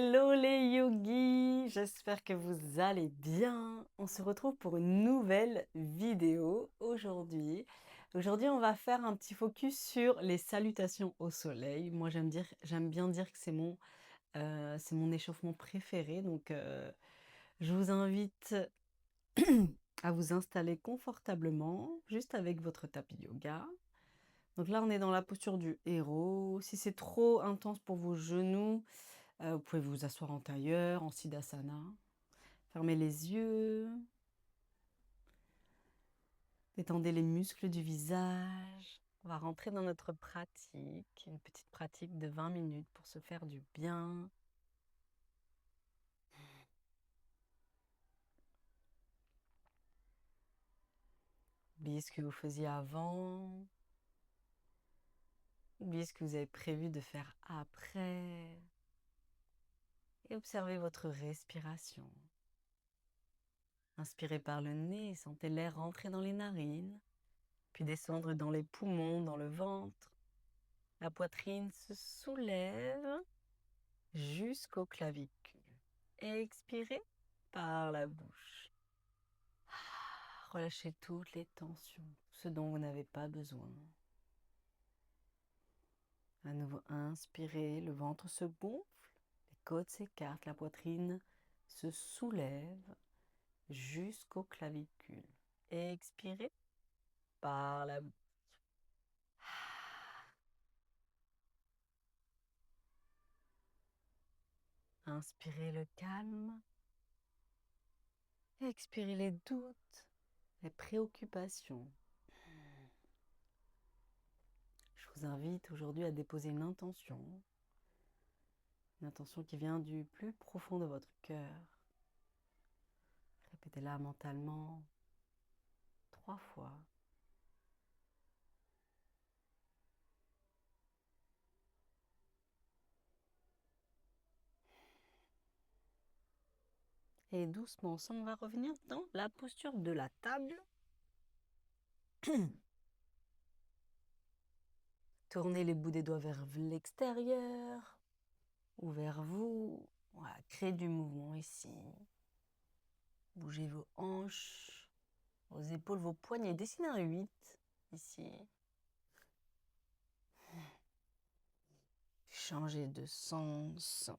Hello les yogis, j'espère que vous allez bien. On se retrouve pour une nouvelle vidéo aujourd'hui. Aujourd'hui, on va faire un petit focus sur les salutations au soleil. Moi, j'aime bien dire que c'est mon échauffement préféré. Donc, je vous invite à vous installer confortablement, juste avec votre tapis de yoga. Donc là, on est dans la posture du héros. Si c'est trop intense pour vos genoux, vous pouvez vous asseoir en tailleur, en siddhasana. Fermez les yeux. Détendez les muscles du visage. On va rentrer dans notre pratique, une petite pratique de 20 minutes pour se faire du bien. Oubliez ce que vous faisiez avant. Oubliez ce que vous avez prévu de faire après. Et observez votre respiration. Inspirez par le nez, sentez l'air rentrer dans les narines, puis descendre dans les poumons, dans le ventre. La poitrine se soulève jusqu'aux clavicules. Expirez par la bouche. Relâchez toutes les tensions, ce dont vous n'avez pas besoin. À nouveau, inspirez, le ventre se gonfle, les côtes s'écartent, la poitrine se soulève jusqu'aux clavicules. Expirez par la bouche. Inspirez le calme. Expirez les doutes, les préoccupations. Je vous invite aujourd'hui à déposer une intention qui vient du plus profond de votre cœur. Répétez-la mentalement 3 fois. Et doucement, on va revenir dans la posture de la table. Tournez les bouts des doigts vers l'extérieur ou vers vous. Voilà, créez du mouvement ici. Bougez vos hanches, vos épaules, vos poignets. Dessinez un 8 ici. Changez de sens.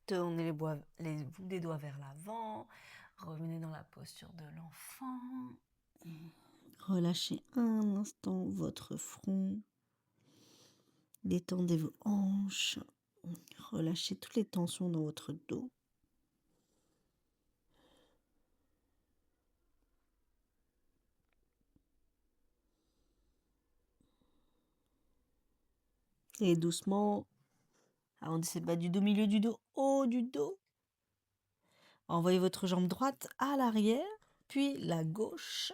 Tournez les bouts des doigts vers l'avant. Revenez dans la posture de l'enfant. Relâchez un instant votre front. Détendez vos hanches. Relâchez toutes les tensions dans votre dos. Et doucement, arrondissez le bas du dos, milieu du dos, haut du dos. Envoyez votre jambe droite à l'arrière, puis la gauche.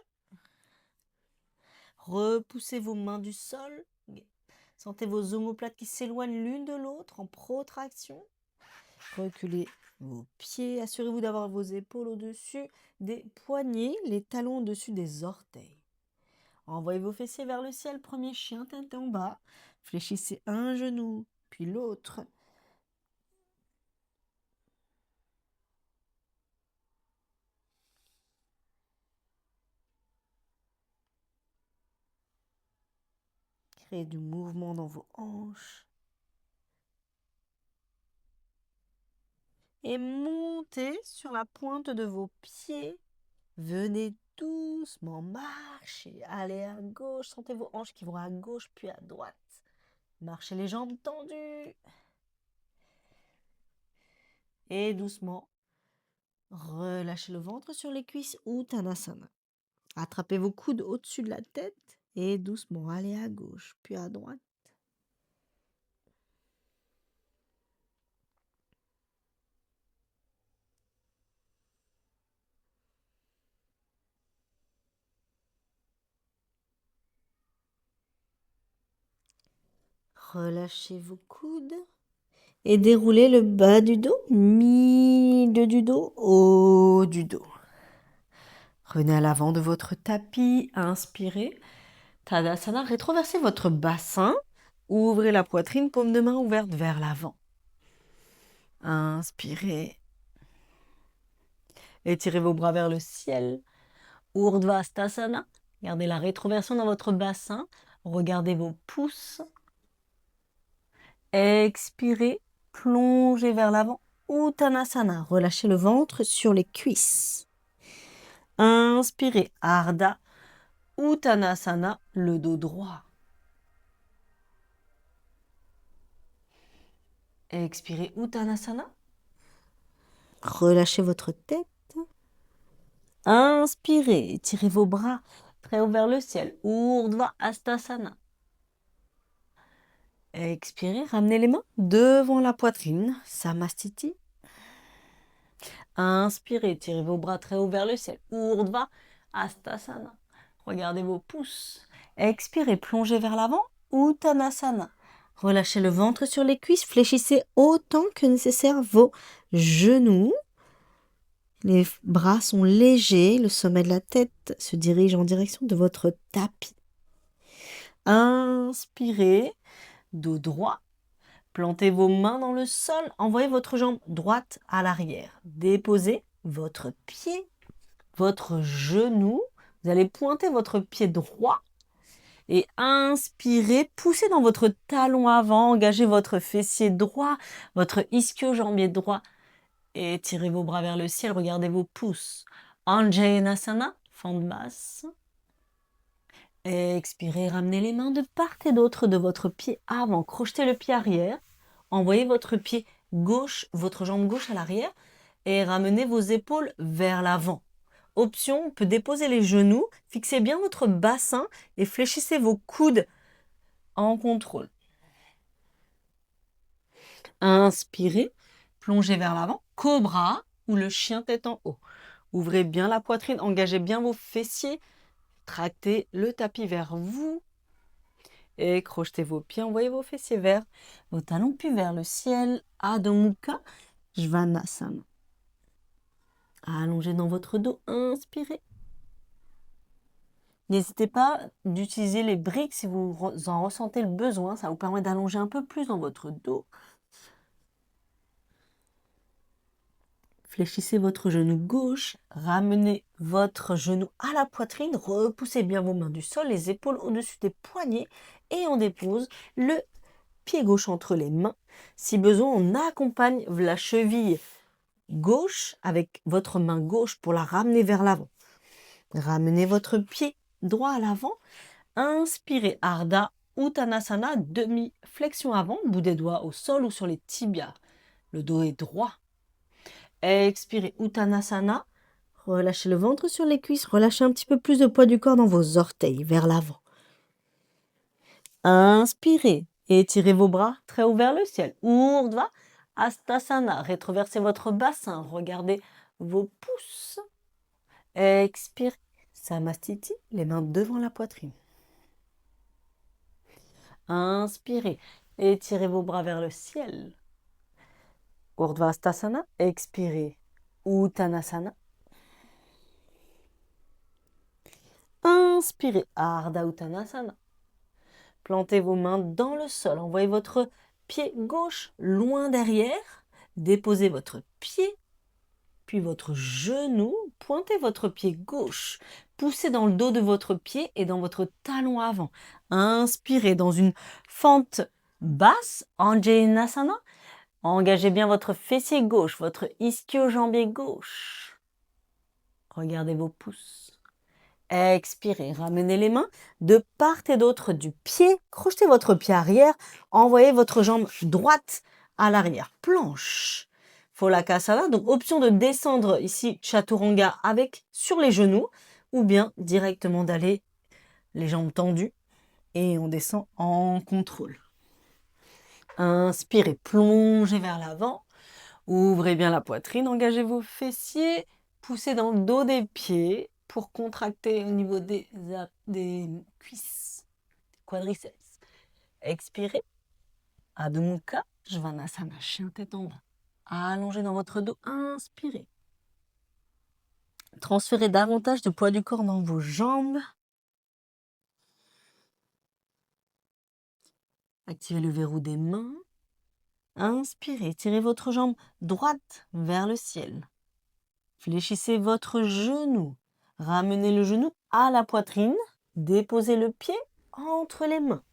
Repoussez vos mains du sol. Sentez vos omoplates qui s'éloignent l'une de l'autre en protraction. Reculez vos pieds. Assurez-vous d'avoir vos épaules au-dessus des poignets, les talons au-dessus des orteils. Envoyez vos fessiers vers le ciel. Premier chien, tête en bas. Fléchissez un genou, puis l'autre. Créez du mouvement dans vos hanches. Et montez sur la pointe de vos pieds. Venez doucement marcher. Allez à gauche. Sentez vos hanches qui vont à gauche puis à droite. Marchez les jambes tendues. Et doucement, relâchez le ventre sur les cuisses, Uttanasana. Attrapez vos coudes au-dessus de la tête et doucement allez à gauche puis à droite. Relâchez vos coudes Et déroulez le bas du dos, milieu du dos, haut du dos. Revenez à l'avant de votre tapis, inspirez. Tadasana, rétroversez votre bassin. Ouvrez la poitrine, paume de main ouverte vers l'avant. Inspirez. Étirez vos bras vers le ciel. Urdhva-stasana. Gardez la rétroversion dans votre bassin. Regardez vos pouces. Expirez. Plongez vers l'avant. Uttanasana. Relâchez le ventre sur les cuisses. Inspirez. Ardha. Uttanasana. Le dos droit. Expirez. Uttanasana. Relâchez votre tête. Inspirez, étirez vos bras très haut vers le ciel. Urdhva Hastasana. Expirez, ramenez les mains devant la poitrine. Samastiti. Inspirez, étirez vos bras très haut vers le ciel. Urdhva Hastasana. Regardez vos pouces. Expirez, plongez vers l'avant. Uttanasana. Relâchez le ventre sur les cuisses. Fléchissez autant que nécessaire vos genoux. Les bras sont légers, le sommet de la tête se dirige en direction de votre tapis. Inspirez, dos droit. Plantez vos mains dans le sol. Envoyez votre jambe droite à l'arrière. Déposez votre pied, votre genou. Vous allez pointer votre pied droit. Et inspirez, poussez dans votre talon avant. Engagez votre fessier droit, votre ischio-jambier droit. Et étirez vos bras vers le ciel, regardez vos pouces. Anjaneyasana, fente basse. Expirez, ramenez les mains de part et d'autre de votre pied avant. Crochetez le pied arrière. Envoyez votre pied gauche, votre jambe gauche à l'arrière. Et ramenez vos épaules vers l'avant. Option, on peut déposer les genoux. Fixez bien votre bassin et fléchissez vos coudes en contrôle. Inspirez. Plongez vers l'avant, cobra ou le chien tête en haut. Ouvrez bien la poitrine, engagez bien vos fessiers, tractez le tapis vers vous et crochetez vos pieds, envoyez vos fessiers vers vos talons puis vers le ciel. Adho Mukha Svanasana. Allongez dans votre dos, inspirez. N'hésitez pas d'utiliser les briques si vous en ressentez le besoin, ça vous permet d'allonger un peu plus dans votre dos. Fléchissez votre genou gauche, ramenez votre genou à la poitrine, repoussez bien vos mains du sol, les épaules au-dessus des poignets et on dépose le pied gauche entre les mains. Si besoin, on accompagne la cheville gauche avec votre main gauche pour la ramener vers l'avant. Ramenez votre pied droit à l'avant. Inspirez, Ardha Uttanasana, demi-flexion avant, bout des doigts au sol ou sur les tibias. Le dos est droit. Expirez, Uttanasana. Relâchez le ventre sur les cuisses. Relâchez un petit peu plus de poids du corps dans vos orteils vers l'avant. Inspirez. Étirez vos bras très haut vers le ciel. Urdhva Hastasana. Rétroversez votre bassin. Regardez vos pouces. Expirez. Samastiti. Les mains devant la poitrine. Inspirez. Étirez vos bras vers le ciel. Urdhva Hastasana. Expirez. Uttanasana. Inspirez, Ardha Uttanasana. Plantez vos mains dans le sol. Envoyez votre pied gauche loin derrière. Déposez votre pied, puis votre genou. Pointez votre pied gauche. Poussez dans le dos de votre pied et dans votre talon avant. Inspirez dans une fente basse, Anjaneyasana. Engagez bien votre fessier gauche, votre ischio-jambier gauche. Regardez vos pouces. Expirez, ramenez les mains de part et d'autre du pied. Crochetez votre pied arrière. Envoyez votre jambe droite à l'arrière. Planche. Pholakasana, donc option de descendre ici Chaturanga avec sur les genoux ou bien directement d'aller les jambes tendues et on descend en contrôle. Inspirez, plongez vers l'avant. Ouvrez bien la poitrine, engagez vos fessiers, poussez dans le dos des pieds pour contracter au niveau des cuisses, quadriceps. Expirez. Adho Mukha Svanasana, chien tête en bas. Allongé dans votre dos, inspirez. Transférez davantage de poids du corps dans vos jambes. Activez le verrou des mains. Inspirez, tirez votre jambe droite vers le ciel. Fléchissez votre genou. Ramenez le genou à la poitrine. Déposez le pied entre les mains.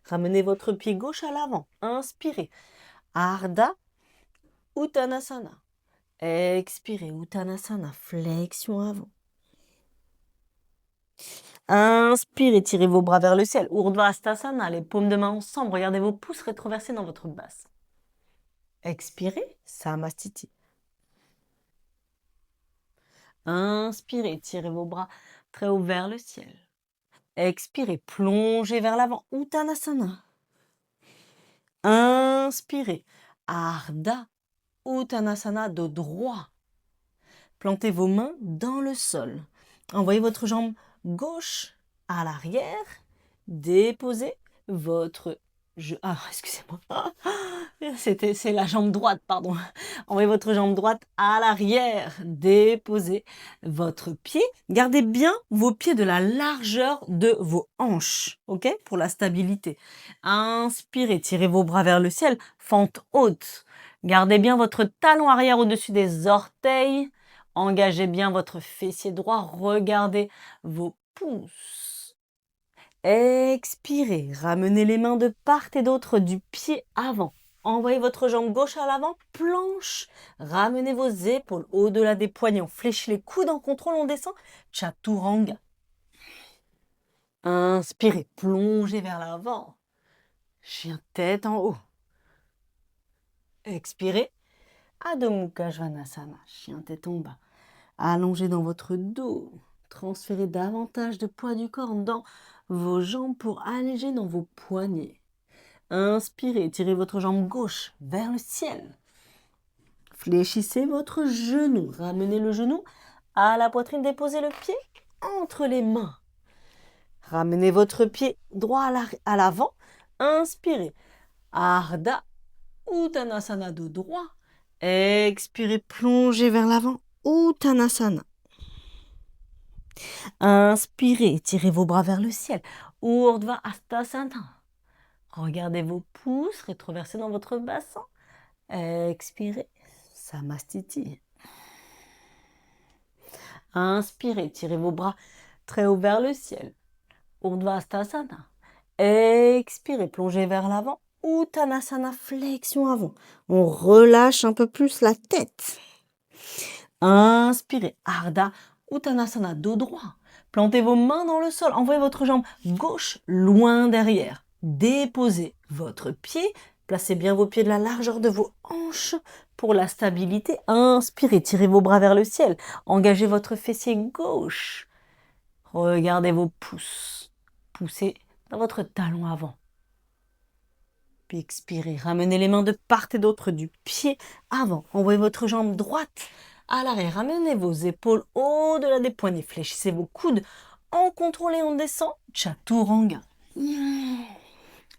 Ramenez votre pied gauche à l'avant. Inspirez. Ardha Uttanasana. Expirez. Uttanasana. Flexion avant. Inspirez. Tirez vos bras vers le ciel. Urdhva Hastasana. Les paumes de main ensemble. Regardez vos pouces rétroversés dans votre basse. Expirez. Samastiti. Inspirez. Tirez vos bras très haut vers le ciel. Expirez, plongez vers l'avant, Uttanasana. Inspirez, Ardha Uttanasana, dos droit. Plantez vos mains dans le sol. Envoyez votre jambe gauche à l'arrière. Déposez votre... excusez-moi. C'est la jambe droite, pardon. Envoyez votre jambe droite à l'arrière. Déposez votre pied. Gardez bien vos pieds de la largeur de vos hanches, ok? Pour la stabilité. Inspirez, tirez vos bras vers le ciel. Fente haute. Gardez bien votre talon arrière au-dessus des orteils. Engagez bien votre fessier droit. Regardez vos pouces. Expirez, ramenez les mains de part et d'autre du pied avant. Envoyez votre jambe gauche à l'avant, planche. Ramenez vos épaules au-delà des poignets. On fléchit les coudes en contrôle, on descend. Chaturanga. Inspirez, plongez vers l'avant. Chien tête en haut. Expirez. Adho Mukha Svanasana, chien tête en bas. Allongez dans votre dos. Transférez davantage de poids du corps dans vos jambes pour alléger dans vos poignets. Inspirez, tirez votre jambe gauche vers le ciel. Fléchissez votre genou. Ramenez le genou à la poitrine. Déposez le pied entre les mains. Ramenez votre pied droit à l'avant. Inspirez. Ardha Uttanasana, dos droit. Expirez, plongez vers l'avant. Uttanasana. Inspirez, tirez vos bras vers le ciel. Urdhva Hastasana. Regardez vos pouces rétroversés dans votre bassin. Expirez, Samastiti. Inspirez, tirez vos bras très haut vers le ciel. Urdhva Hastasana. Expirez, plongez vers l'avant. Uttanasana, flexion avant. On relâche un peu plus la tête. Inspirez, Ardha Uttanasana, dos droit. Plantez vos mains dans le sol. Envoyez votre jambe gauche loin derrière. Déposez votre pied. Placez bien vos pieds de la largeur de vos hanches pour la stabilité. Inspirez, tirez vos bras vers le ciel. Engagez votre fessier gauche. Regardez vos pouces. Poussez dans votre talon avant. Puis expirez. Ramenez les mains de part et d'autre du pied avant. Envoyez votre jambe droite à l'arrière. Ramenez vos épaules au-delà des poignets. Fléchissez vos coudes. En contrôle et on descend. Chaturanga.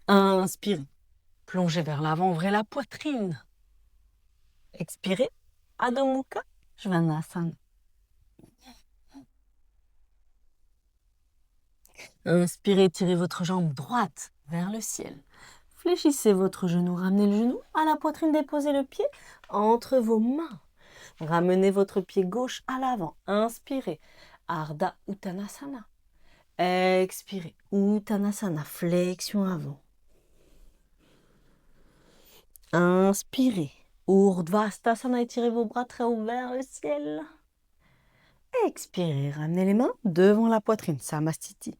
Inspirez. Plongez vers l'avant. Ouvrez la poitrine. Expirez. Adho Mukha Svanasana. Inspirez. Tirez votre jambe droite vers le ciel. Fléchissez votre genou. Ramenez le genou à la poitrine. Déposez le pied entre vos mains. Ramenez votre pied gauche à l'avant. Inspirez. Ardha Uttanasana. Expirez. Uttanasana. Flexion avant. Inspirez. Urdhva Hastasana. Étirez vos bras très haut vers le ciel. Expirez. Ramenez les mains devant la poitrine. Samastiti.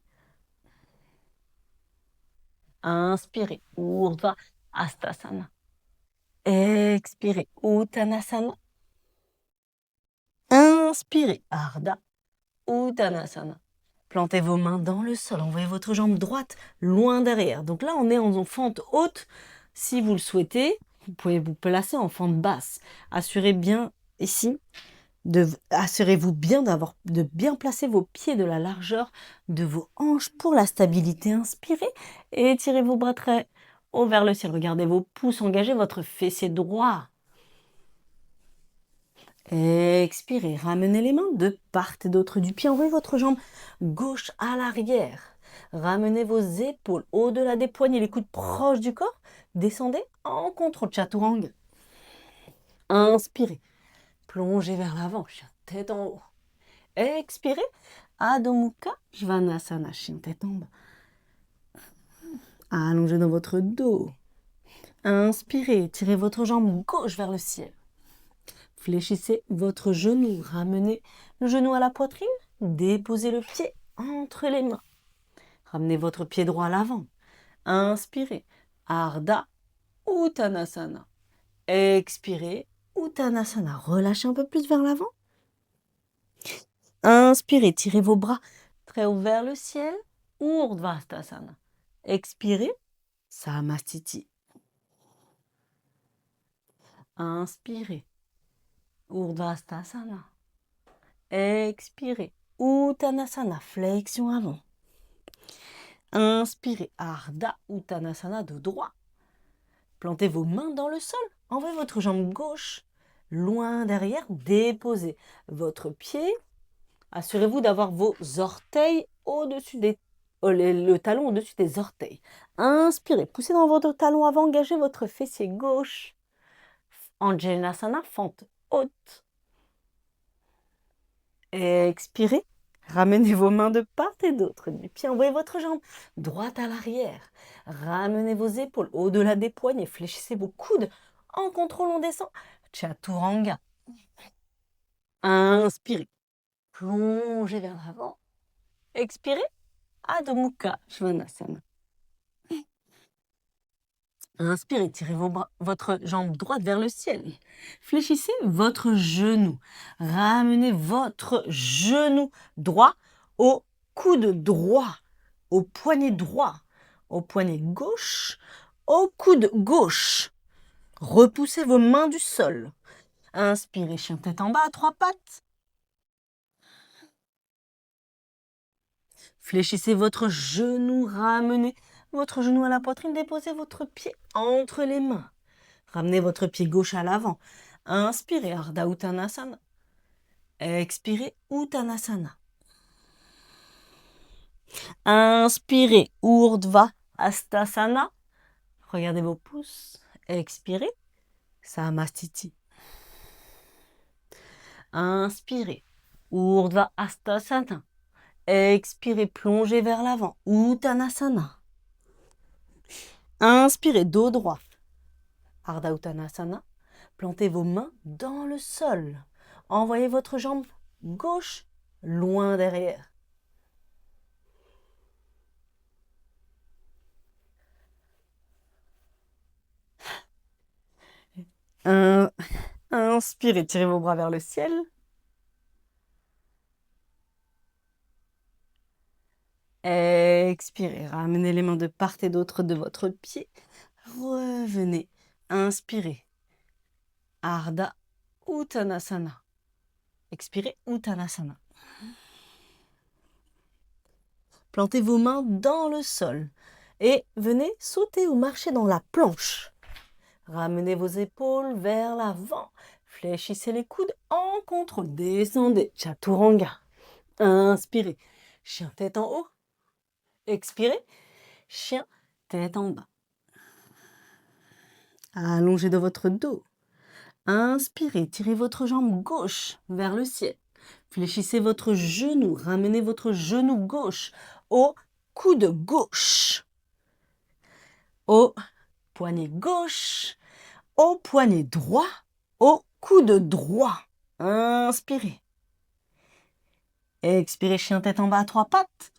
Inspirez. Urdhva Hastasana. Expirez. Uttanasana. Inspirez. Ardha Uttanasana. Plantez vos mains dans le sol. Envoyez votre jambe droite loin derrière. Donc là, on est en fente haute. Si vous le souhaitez, vous pouvez vous placer en fente basse. Assurez bien ici, assurez-vous bien de bien placer vos pieds de la largeur de vos hanches pour la stabilité. Inspirez et étirez vos bras très haut vers le ciel. Regardez vos pouces, engagez votre fessier droit. Expirez, ramenez les mains de part et d'autre du pied. Envoyez votre jambe gauche à l'arrière. Ramenez vos épaules au-delà des poignets, les coudes proches du corps. Descendez en contrôle chaturanga. Inspirez, plongez vers l'avant, chien tête en haut. Expirez, Adho Mukha Svanasana, chien tête en bas. Allongez dans votre dos. Inspirez, tirez votre jambe gauche vers le ciel. Fléchissez votre genou, ramenez le genou à la poitrine, déposez le pied entre les mains. Ramenez votre pied droit à l'avant. Inspirez, Ardha Uttanasana. Expirez, Uttanasana. Relâchez un peu plus vers l'avant. Inspirez, tirez vos bras très haut vers le ciel. Urdhvastasana. Expirez, Samastiti. Inspirez, Urdhvastasana. Expirez, Uttanasana, flexion avant. Inspirez, Ardha Uttanasana de droit. Plantez vos mains dans le sol. Envoyez votre jambe gauche loin derrière. Déposez votre pied. Assurez-vous d'avoir vos orteils au-dessus des... le talon au-dessus des orteils. Inspirez, poussez dans votre talon avant, engagez votre fessier gauche. Anjaneyasana, fente haute. Expirez, ramenez vos mains de part et d'autre du pied. Envoyez votre jambe droite à l'arrière. Ramenez vos épaules au-delà des poignets. Fléchissez vos coudes. En contrôle, on descend. Chaturanga. Inspirez. Plongez vers l'avant. Expirez. Adho Mukha Svanasana. Inspirez, tirez votre jambe droite vers le ciel. Fléchissez votre genou. Ramenez votre genou droit au coude droit, au poignet droit, au poignet gauche, au coude gauche. Repoussez vos mains du sol. Inspirez, chien tête en bas à trois pattes. Fléchissez votre genou, ramenez votre genou à la poitrine, déposez votre pied entre les mains. Ramenez votre pied gauche à l'avant. Inspirez, Ardha Uttanasana. Expirez, Uttanasana. Inspirez, Urdhva Hastasana. Regardez vos pouces. Expirez, Samastiti. Inspirez, Urdhva Hastasana. Expirez, plongez vers l'avant, Uttanasana. Inspirez, dos droit, Ardha Uttanasana. Plantez vos mains dans le sol. Envoyez votre jambe gauche loin derrière. Inspirez, tirez vos bras vers le ciel. Expirez, ramenez les mains de part et d'autre de votre pied. Revenez, inspirez. Ardha Uttanasana. Expirez, Uttanasana. Plantez vos mains dans le sol et venez sauter ou marcher dans la planche. Ramenez vos épaules vers l'avant. Fléchissez les coudes en contrôle. Descendez, Chaturanga. Inspirez, chien tête en haut. Expirez, chien tête en bas. Allongez dans votre dos. Inspirez, tirez votre jambe gauche vers le ciel. Fléchissez votre genou, ramenez votre genou gauche au coude gauche, au poignet gauche, au poignet droit, au coude droit. Inspirez. Expirez, chien tête en bas à trois pattes.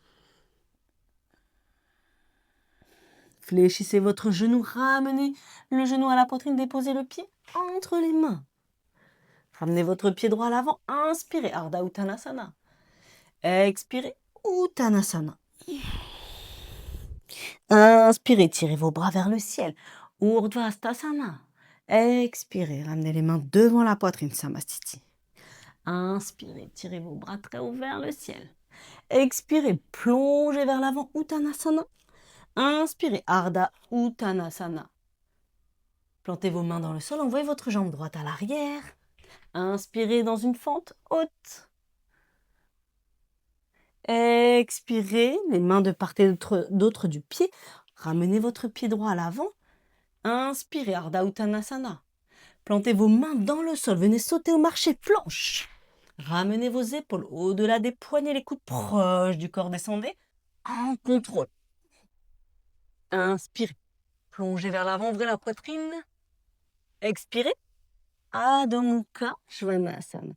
Fléchissez votre genou, ramenez le genou à la poitrine, déposez le pied entre les mains. Ramenez votre pied droit à l'avant, inspirez, Ardha Uttanasana. Expirez, Uttanasana. Inspirez, tirez vos bras vers le ciel, Urdhva Hastasana. Expirez, ramenez les mains devant la poitrine, Samastiti. Inspirez, tirez vos bras très haut vers le ciel. Expirez, plongez vers l'avant, Uttanasana. Inspirez, Ardha Uttanasana. Plantez vos mains dans le sol, envoyez votre jambe droite à l'arrière. Inspirez dans une fente haute. Expirez, les mains de part et d'autre du pied. Ramenez votre pied droit à l'avant. Inspirez, Ardha Uttanasana. Plantez vos mains dans le sol, venez sauter au marché, planche. Ramenez vos épaules au-delà des poignets, les coudes proches du corps, descendez en contrôle. Inspirez, plongez vers l'avant, ouvrez la poitrine. Expirez, Adho Mukha Svanasana.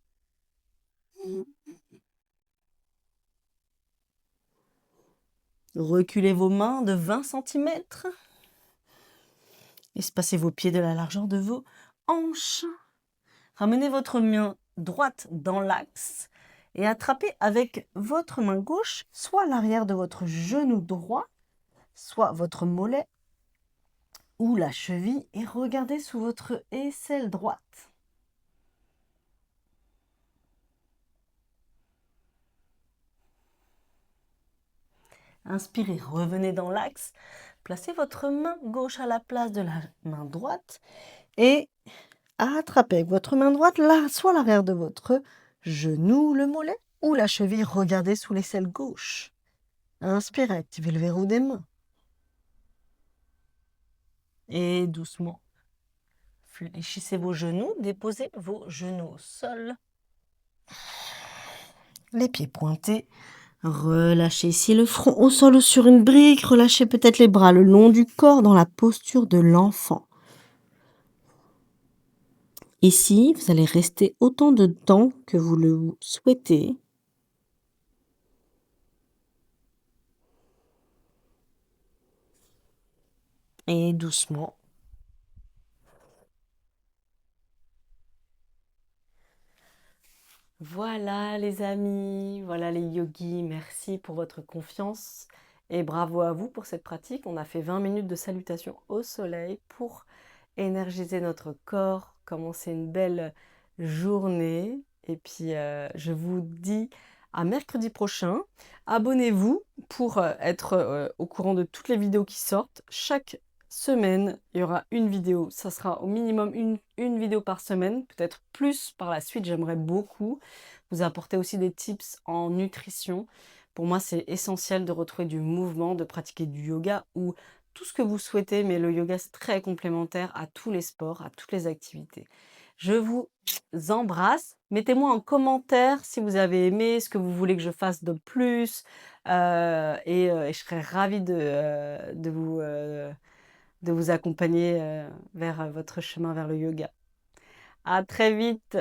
Reculez vos mains de 20 cm. Espacez vos pieds de la largeur de vos hanches. Ramenez votre main droite dans l'axe et attrapez avec votre main gauche soit l'arrière de votre genou droit, soit votre mollet ou la cheville et regardez sous votre aisselle droite. Inspirez, revenez dans l'axe, placez votre main gauche à la place de la main droite et attrapez avec votre main droite là, soit l'arrière de votre genou, le mollet ou la cheville, regardez sous l'aisselle gauche. Inspirez, activez le verrou des mains. Et doucement, fléchissez vos genoux, déposez vos genoux au sol. Les pieds pointés. Relâchez ici le front au sol ou sur une brique. Relâchez peut-être les bras le long du corps dans la posture de l'enfant. Ici, vous allez rester autant de temps que vous le souhaitez. Et doucement. Voilà les amis, voilà les yogis, merci pour votre confiance et bravo à vous pour cette pratique. On a fait 20 minutes de salutation au soleil pour énergiser notre corps, commencer une belle journée. Et puis je vous dis à mercredi prochain. Abonnez-vous pour être au courant de toutes les vidéos qui sortent. Chaque semaine, il y aura une vidéo. Ça sera au minimum une vidéo par semaine, peut-être plus par la suite. J'aimerais beaucoup vous apporter aussi des tips en nutrition. Pour moi, c'est essentiel de retrouver du mouvement, de pratiquer du yoga ou tout ce que vous souhaitez, mais le yoga, c'est très complémentaire à tous les sports, à toutes les activités. Je vous embrasse. Mettez-moi en commentaire si vous avez aimé, ce que vous voulez que je fasse de plus. Et je serais ravie de vous accompagner vers votre chemin vers le yoga. À très vite!